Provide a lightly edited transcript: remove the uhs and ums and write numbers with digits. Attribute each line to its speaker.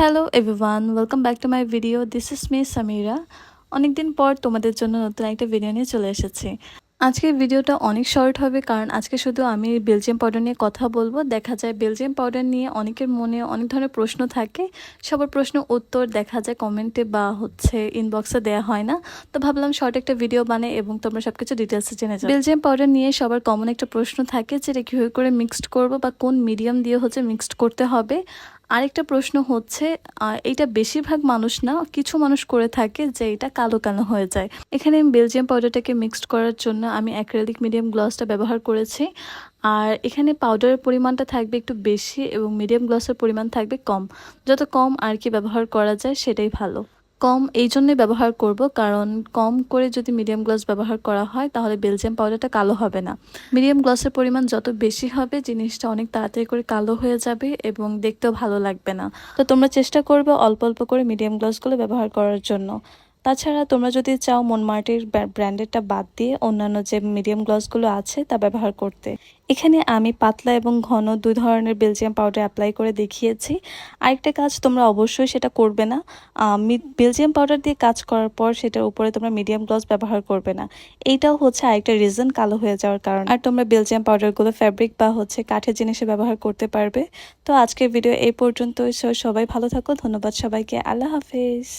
Speaker 1: Hello everyone, welcome back to my video. This is me Samira. অনেকদিন পর তোমাদের জন্য নতুন একটা ভিডিও নিয়ে চলে এসেছি। আজকের ভিডিওটা অনেক শর্ট হবে, কারণ আজকে শুধু আমি বেলজিয়াম পাউডার নিয়ে কথা বলবো। দেখা যায় বেলজিয়াম পাউডার নিয়ে অনেকের মনে অনেক ধরনের প্রশ্ন থাকে, সবার প্রশ্ন উত্তর দেখা যায় কমেন্টে বা ইনবক্সে দেওয়া হয় না। তো ভাবলাম শর্ট একটা ভিডিও বানাই এবং তোমরা সবকিছু ডিটেলসে জেনে যাও। বেলজিয়াম পাউডার নিয়ে সবার কমন একটা প্রশ্ন থাকে যে এটা কীভাবে করে মিক্সড করবো বা কোন মিডিয়াম দিয়ে মিক্সড করতে হবে। আরেকটা প্রশ্ন হচ্ছে এইটা বেশিরভাগ মানুষ না, কিছু মানুষ করে থাকে যে এটা কালো কালো হয়ে যায়। এখানে আমি বেলজিয়াম পাউডারটাকে মিক্সড করার জন্য আমি অ্যাক্রিলিক মিডিয়াম গ্লসটা ব্যবহার করেছি। আর এখানে পাউডারের পরিমাণটা থাকবে একটু বেশি এবং মিডিয়াম গ্লসের পরিমাণ থাকবে কম। যত কম আর কি ব্যবহার করা যায় সেটাই ভালো। কম এই জন্যই ব্যবহার করব, কারণ কম করে যদি মিডিয়াম গ্লাস ব্যবহার করা হয় তাহলে বেলজিয়াম পাউডারটা কালো হবে না। মিডিয়াম গ্লাসের পরিমাণ যত বেশি হবে জিনিসটা অনেক তাড়াতাড়ি করে কালো হয়ে যাবে এবং দেখতেও ভালো লাগবে না। তো তোমরা চেষ্টা করবে অল্প অল্প করে মিডিয়াম গ্লাসগুলো ব্যবহার করার জন্য। তাছাড়া তোমরা যদি চাও মনমার্টের ব্র্যান্ডেরটা বাদ দিয়ে অন্যান্য যে মিডিয়াম গ্লাসগুলো আছে তা ব্যবহার করতে। এখানে আমি পাতলা এবং ঘন দুই ধরনের বেলজিয়াম পাউডার অ্যাপ্লাই করে দেখিয়েছি। আরেকটা কাজ তোমরা অবশ্যই সেটা করবে না, বেলজিয়াম পাউডার দিয়ে কাজ করার পর সেটার উপরে তোমরা মিডিয়াম গ্লস ব্যবহার করবে না। এইটাও আরেকটা রিজন কালো হয়ে যাওয়ার কারণ। আর তোমরা বেলজিয়াম পাউডারগুলো ফ্যাব্রিক বা কাঠের জিনিসে ব্যবহার করতে পারবে। তো আজকের ভিডিও এই পর্যন্তই। সবাই ভালো থাকো, ধন্যবাদ সবাইকে, আল্লাহ হাফেজ।